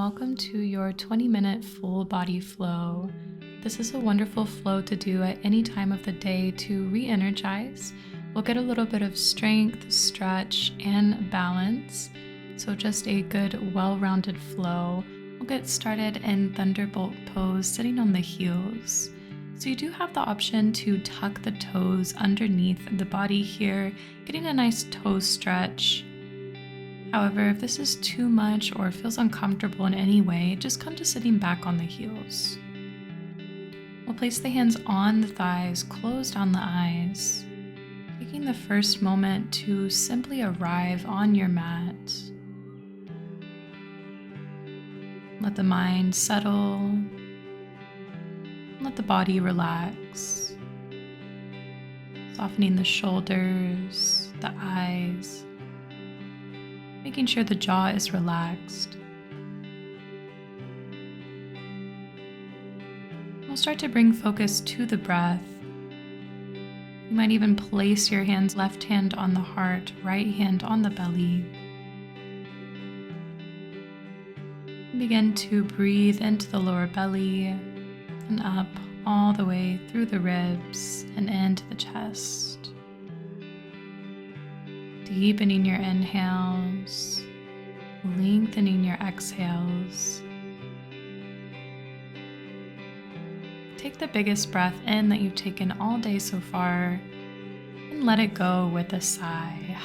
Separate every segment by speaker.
Speaker 1: welcome to your 20-minute full body flow. This is a wonderful flow to do at any time of the day to re-energize. We'll get a little bit of strength, stretch, and balance. So just a good, well-rounded flow. We'll get started in Thunderbolt pose, sitting on the heels. So you do have the option to tuck the toes underneath the body here, getting a nice toe stretch. However, if this is too much or feels uncomfortable in any way, just come to sitting back on the heels. We'll place the hands on the thighs, close down the eyes, taking the first moment to simply arrive on your mat. Let the mind settle, let the body relax, softening the shoulders, the eyes, making sure the jaw is relaxed. We'll start to bring focus to the breath. You might even place your hands, left hand on the heart, right hand on the belly. Begin to breathe into the lower belly and up all the way through the ribs and into the chest. Deepening your inhales, lengthening your exhales. Take the biggest breath in that you've taken all day so far and let it go with a sigh.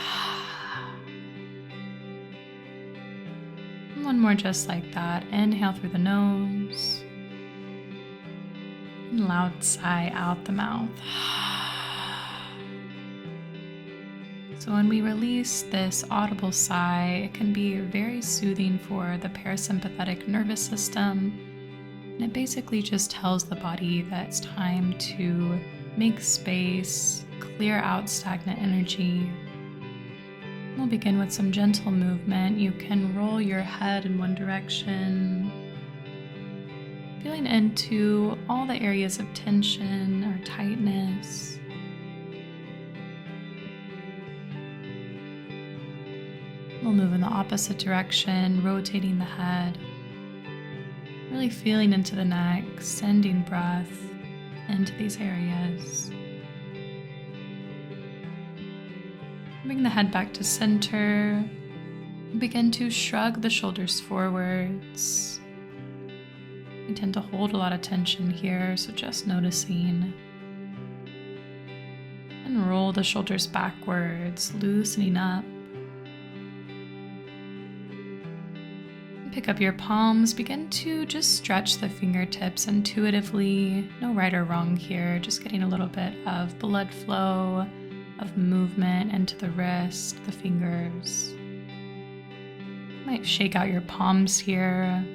Speaker 1: And one more just like that. Inhale through the nose and loud sigh out the mouth. So when we release this audible sigh, it can be very soothing for the parasympathetic nervous system. And it basically just tells the body that it's time to make space, clear out stagnant energy. We'll begin with some gentle movement. You can roll your head in one direction, feeling into all the areas of tension or tightness. We'll move in the opposite direction, rotating the head, really feeling into the neck, sending breath into these areas. Bring the head back to center. Begin to shrug the shoulders forwards. We tend to hold a lot of tension here, so just noticing. And roll the shoulders backwards, loosening up. Pick up your palms, begin to just stretch the fingertips intuitively. No right or wrong here, just getting a little bit of blood flow, of movement into the wrist, the fingers. You might shake out your palms here.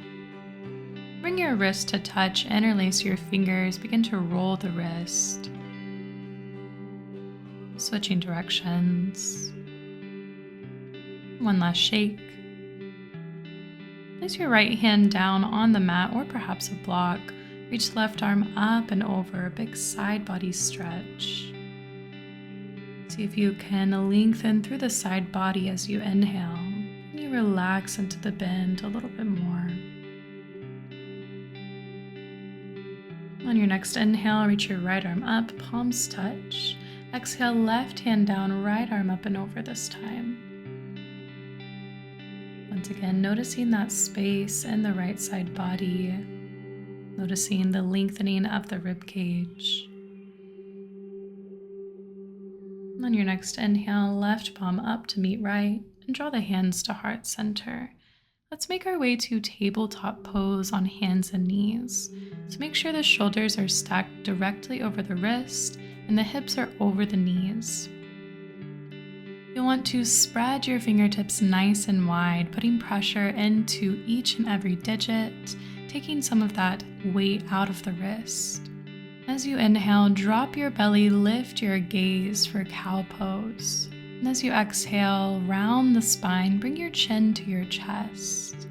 Speaker 1: Bring your wrist to touch, interlace your fingers, begin to roll the wrist. Switching directions. One last shake. Place your right hand down on the mat or perhaps a block. Reach the left arm up and over, a big side body stretch. See if you can lengthen through the side body as you inhale. And you relax into the bend a little bit more. On your next inhale, reach your right arm up, palms touch. Exhale, left hand down, right arm up and over this time. Once again, noticing that space in the right side body, noticing the lengthening of the rib cage. On your next inhale, left palm up to meet right and draw the hands to heart center. Let's make our way to tabletop pose on hands and knees. So make sure the shoulders are stacked directly over the wrist and the hips are over the knees. You'll want to spread your fingertips nice and wide, putting pressure into each and every digit, taking some of that weight out of the wrist. As you inhale, drop your belly, lift your gaze for cow pose. And as you exhale, round the spine, bring your chin to your chest.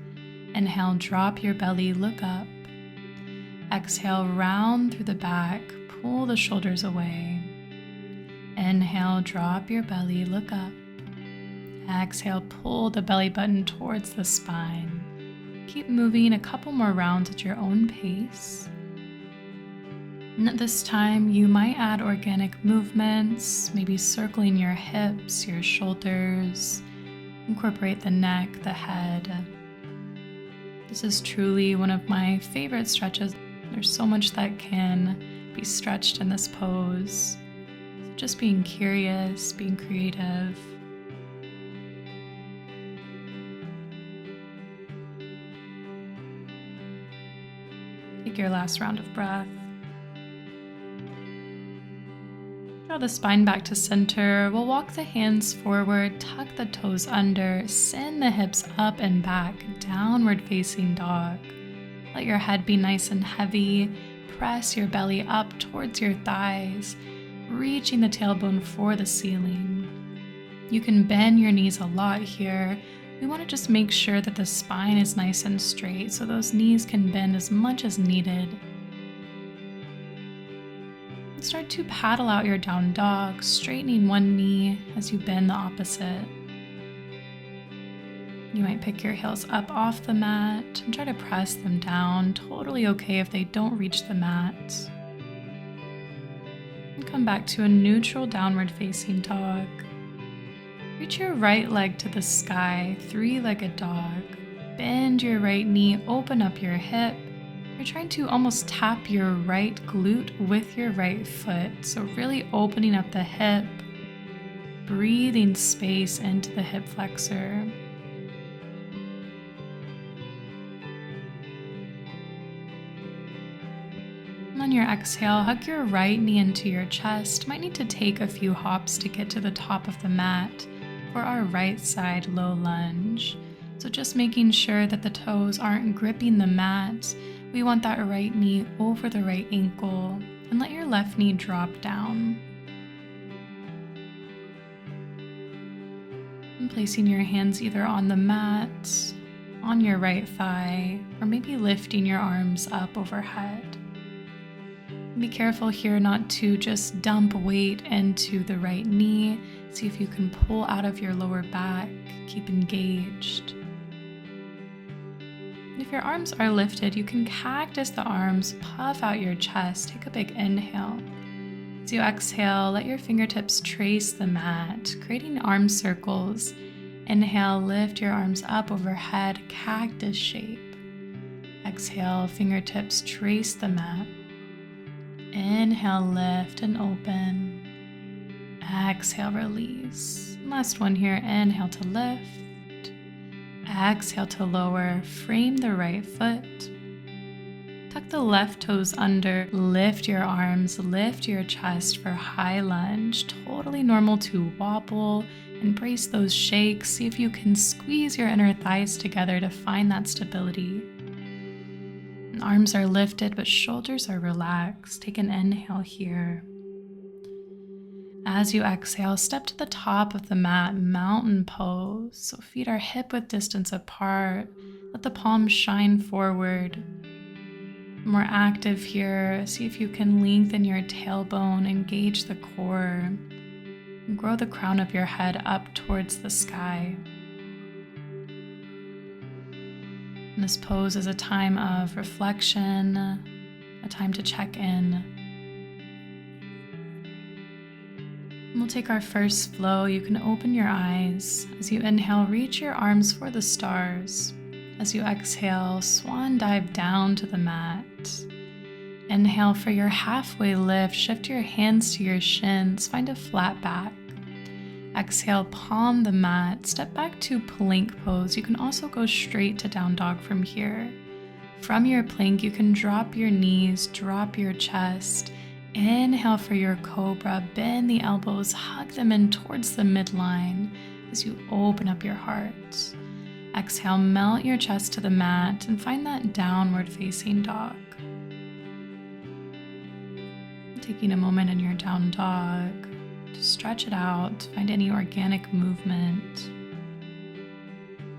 Speaker 1: Inhale, drop your belly, look up. Exhale, round through the back, pull the shoulders away. Inhale, drop your belly, look up. Exhale, pull the belly button towards the spine. Keep moving a couple more rounds at your own pace. And at this time, you might add organic movements, maybe circling your hips, your shoulders, incorporate the neck, the head. This is truly one of my favorite stretches. There's so much that can be stretched in this pose. So just being curious, being creative. Take your last round of breath. Draw the spine back to center. We'll walk the hands forward, tuck the toes under, send the hips up and back, downward facing dog. Let your head be nice and heavy. Press your belly up towards your thighs, reaching the tailbone for the ceiling. You can bend your knees a lot here. We want to just make sure that the spine is nice and straight so those knees can bend as much as needed. Start to paddle out your down dog, straightening one knee as you bend the opposite. You might pick your heels up off the mat and try to press them down. Totally okay if they don't reach the mat. And come back to a neutral downward facing dog. Reach your right leg to the sky, three-legged dog. Bend your right knee, open up your hip. You're trying to almost tap your right glute with your right foot. So really opening up the hip, breathing space into the hip flexor. On your exhale, hug your right knee into your chest. Might need to take a few hops to get to the top of the mat for our right side low lunge. So just making sure that the toes aren't gripping the mat. We want that right knee over the right ankle, and let your left knee drop down. And placing your hands either on the mat, on your right thigh, or maybe lifting your arms up overhead. Be careful here not to just dump weight into the right knee. See if you can pull out of your lower back, keep engaged. If your arms are lifted, you can cactus the arms, puff out your chest, take a big inhale. As you exhale, let your fingertips trace the mat, creating arm circles. Inhale, lift your arms up overhead, cactus shape. Exhale, fingertips trace the mat. Inhale, lift and open. Exhale, release. Last one here, inhale to lift. Exhale to lower, frame the right foot. Tuck the left toes under, lift your arms, lift your chest for high lunge. Totally normal to wobble, embrace those shakes. See if you can squeeze your inner thighs together to find that stability. And arms are lifted, but shoulders are relaxed. Take an inhale here. As you exhale, step to the top of the mat, mountain pose. So feet are hip-width distance apart. Let the palms shine forward. More active here. See if you can lengthen your tailbone, engage the core, and grow the crown of your head up towards the sky. And this pose is a time of reflection, a time to check in. We'll take our first flow. You can open your eyes. As you inhale, reach your arms for the stars. As you exhale, swan dive down to the mat. Inhale for your halfway lift. Shift your hands to your shins. Find a flat back. Exhale, palm the mat. Step back to plank pose. You can also go straight to down dog from here. From your plank, you can drop your knees, drop your chest. Inhale for your cobra, bend the elbows, hug them in towards the midline as you open up your heart. Exhale, melt your chest to the mat and find that downward facing dog. Taking a moment in your down dog to stretch it out, find any organic movement.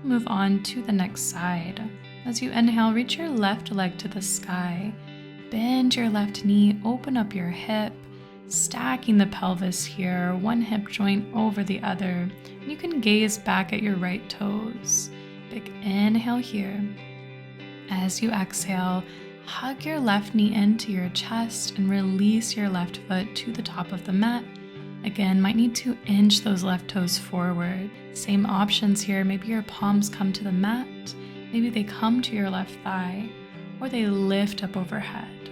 Speaker 1: Move on to the next side. As you inhale, reach your left leg to the sky. Bend your left knee, open up your hip, stacking the pelvis here, one hip joint over the other. And you can gaze back at your right toes. Big inhale here. As you exhale, hug your left knee into your chest and release your left foot to the top of the mat. Again, might need to inch those left toes forward. Same options here. Maybe your palms come to the mat, maybe they come to your left thigh, or they lift up overhead.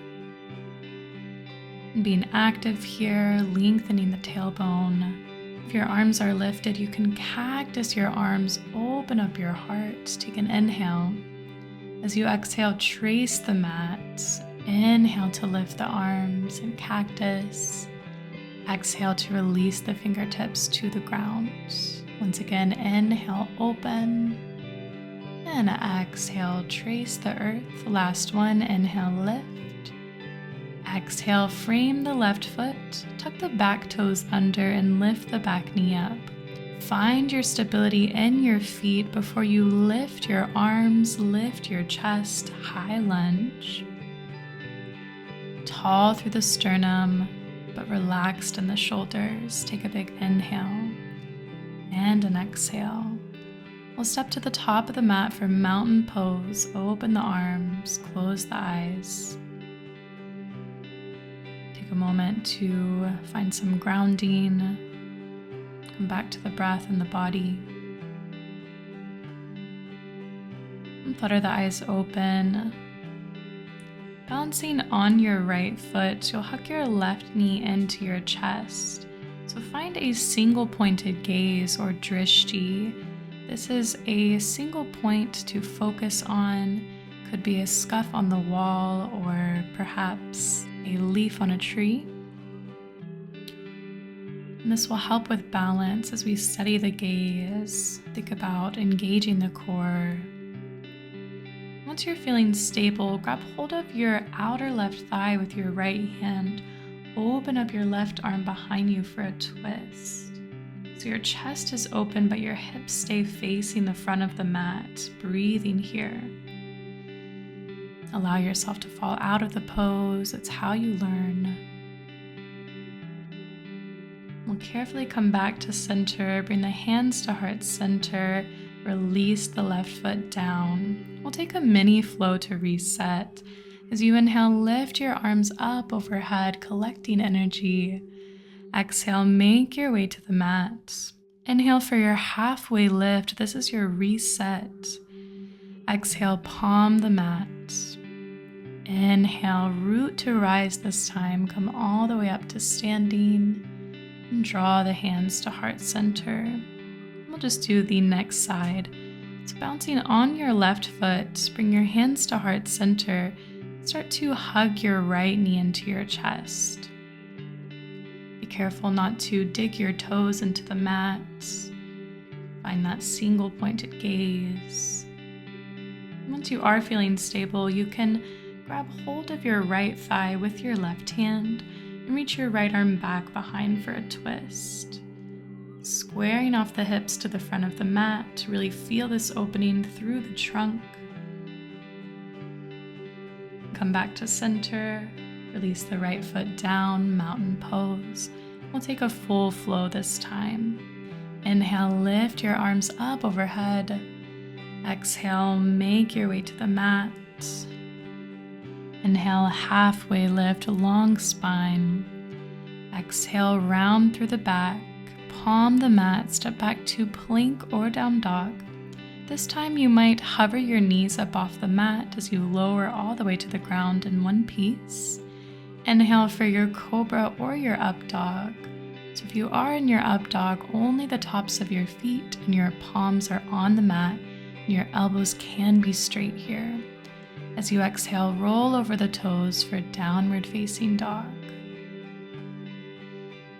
Speaker 1: And being active here, lengthening the tailbone. If your arms are lifted, you can cactus your arms, open up your heart. Take an inhale. As you exhale, trace the mat. Inhale to lift the arms and cactus. Exhale to release the fingertips to the ground. Once again, inhale, open. And exhale, trace the earth. Last one, inhale, lift. Exhale, frame the left foot. Tuck the back toes under and lift the back knee up. Find your stability in your feet before you lift your arms, lift your chest, high lunge. Tall through the sternum, but relaxed in the shoulders. Take a big inhale and an exhale. We'll step to the top of the mat for mountain pose. Open the arms, close the eyes. Take a moment to find some grounding. Come back to the breath and the body. And flutter the eyes open. Balancing on your right foot, you'll hug your left knee into your chest. So find a single pointed gaze or drishti. This is a single point to focus on. Could be a scuff on the wall or perhaps a leaf on a tree. And this will help with balance as we steady the gaze. Think about engaging the core. Once you're feeling stable, grab hold of your outer left thigh with your right hand. Open up your left arm behind you for a twist. So your chest is open, but your hips stay facing the front of the mat. Breathing here. Allow yourself to fall out of the pose. It's how you learn. We'll carefully come back to center, bring the hands to heart center, release the left foot down. We'll take a mini flow to reset. As you inhale, lift your arms up overhead, collecting energy. Exhale, make your way to the mat. Inhale for your halfway lift. This is your reset. Exhale, palm the mat. Inhale, root to rise this time. Come all the way up to standing. And draw the hands to heart center. We'll just do the next side. So bouncing on your left foot, bring your hands to heart center. Start to hug your right knee into your chest. Be careful not to dig your toes into the mat. Find that single pointed gaze. Once you are feeling stable, you can grab hold of your right thigh with your left hand and reach your right arm back behind for a twist. Squaring off the hips to the front of the mat to really feel this opening through the trunk. Come back to center, release the right foot down, mountain pose. We'll take a full flow this time. Inhale, lift your arms up overhead. Exhale, make your way to the mat. Inhale, halfway lift, long spine. Exhale, round through the back. Palm the mat, step back to plank or down dog. This time you might hover your knees up off the mat as you lower all the way to the ground in one piece. Inhale for your cobra or your up dog. So if you are in your up dog, only the tops of your feet and your palms are on the mat, and your elbows can be straight here. As you exhale, roll over the toes for downward facing dog.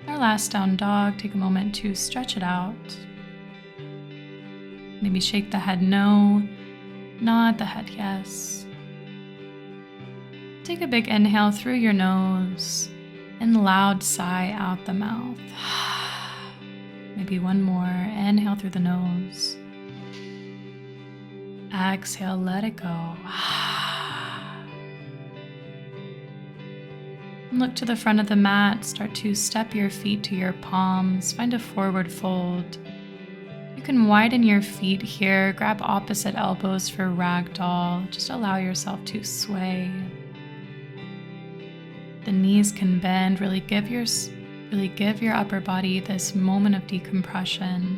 Speaker 1: Our last down dog, take a moment to stretch it out. Maybe shake the head no, nod the head yes. Take a big inhale through your nose and loud sigh out the mouth. Maybe one more. Inhale through the nose. Exhale, let it go. Look to the front of the mat. Start to step your feet to your palms. Find a forward fold. You can widen your feet here, grab opposite elbows for ragdoll, just allow yourself to sway. The knees can bend, really give your upper body this moment of decompression.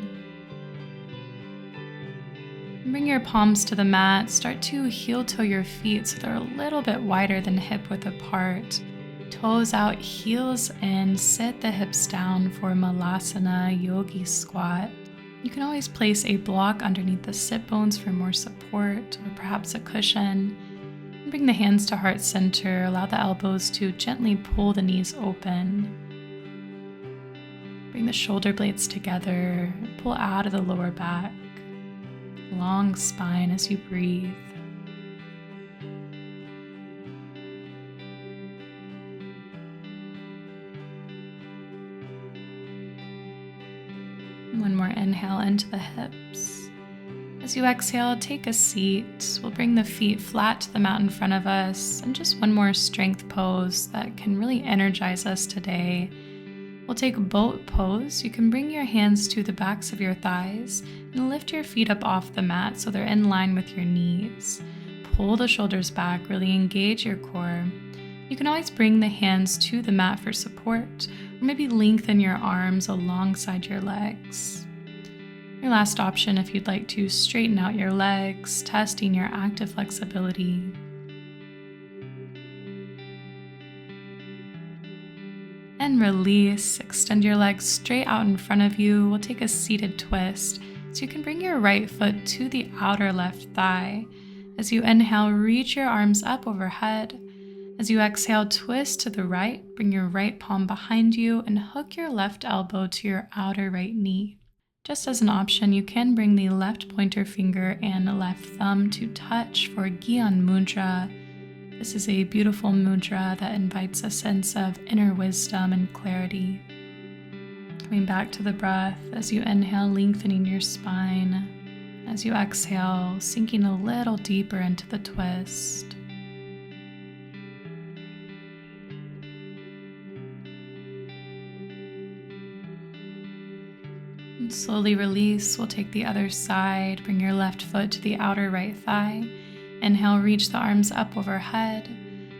Speaker 1: Bring your palms to the mat, start to heel toe your feet so they're a little bit wider than hip width apart. Toes out, heels in, sit the hips down for Malasana Yogi Squat. You can always place a block underneath the sit bones for more support, or perhaps a cushion. And bring the hands to heart center, allow the elbows to gently pull the knees open. Bring the shoulder blades together, pull out of the lower back. Long spine as you breathe. One more inhale into the hips. As you exhale, take a seat. We'll bring the feet flat to the mat in front of us, and just one more strength pose that can really energize us today. We'll take boat pose. You can bring your hands to the backs of your thighs and lift your feet up off the mat so they're in line with your knees. Pull the shoulders back, really engage your core. You can always bring the hands to the mat for support, or maybe lengthen your arms alongside your legs. Your last option, if you'd like to straighten out your legs, testing your active flexibility. And release, extend your legs straight out in front of you. We'll take a seated twist, so you can bring your right foot to the outer left thigh. As you inhale, reach your arms up overhead. As you exhale, twist to the right, bring your right palm behind you and hook your left elbow to your outer right knee. Just as an option, you can bring the left pointer finger and left thumb to touch for Gyan Mudra. This is a beautiful mudra that invites a sense of inner wisdom and clarity. Coming back to the breath, as you inhale, lengthening your spine. As you exhale, sinking a little deeper into the twist. And slowly release. We'll take the other side. Bring your left foot to the outer right thigh. Inhale, reach the arms up overhead.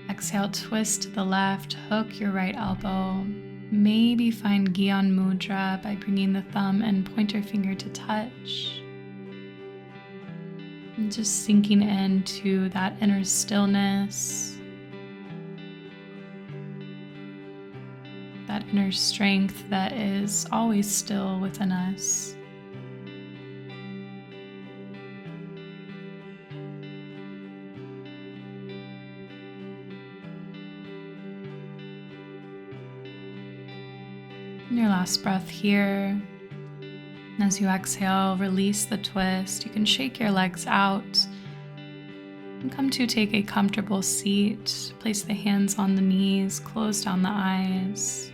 Speaker 1: Exhale, twist to the left, hook your right elbow. Maybe find Gyan Mudra by bringing the thumb and pointer finger to touch. And just sinking into that inner stillness, that inner strength that is always still within us. And your last breath here. As you exhale, release the twist. You can shake your legs out and come to take a comfortable seat. Place the hands on the knees, close down the eyes.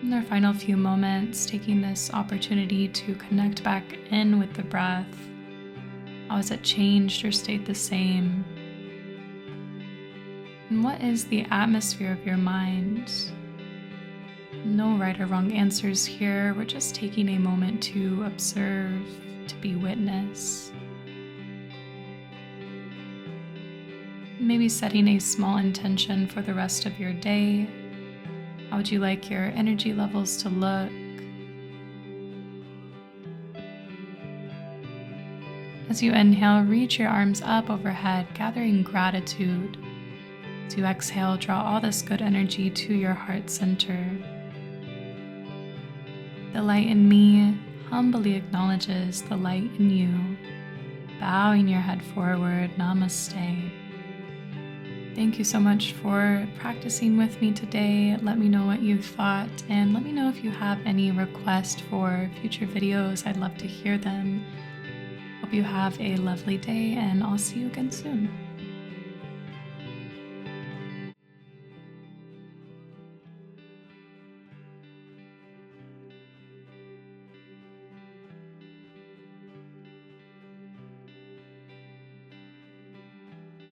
Speaker 1: In our final few moments, taking this opportunity to connect back in with the breath. How has it changed or stayed the same? And what is the atmosphere of your mind? No right or wrong answers here. We're just taking a moment to observe, to be witness. Maybe setting a small intention for the rest of your day. How would you like your energy levels to look? As you inhale, reach your arms up overhead, gathering gratitude. As you exhale, draw all this good energy to your heart center. The light in me humbly acknowledges the light in you. Bowing your head forward, namaste. Thank you so much for practicing with me today. Let me know what you thought, and let me know if you have any requests for future videos. I'd love to hear them. Hope you have a lovely day, and I'll see you again soon.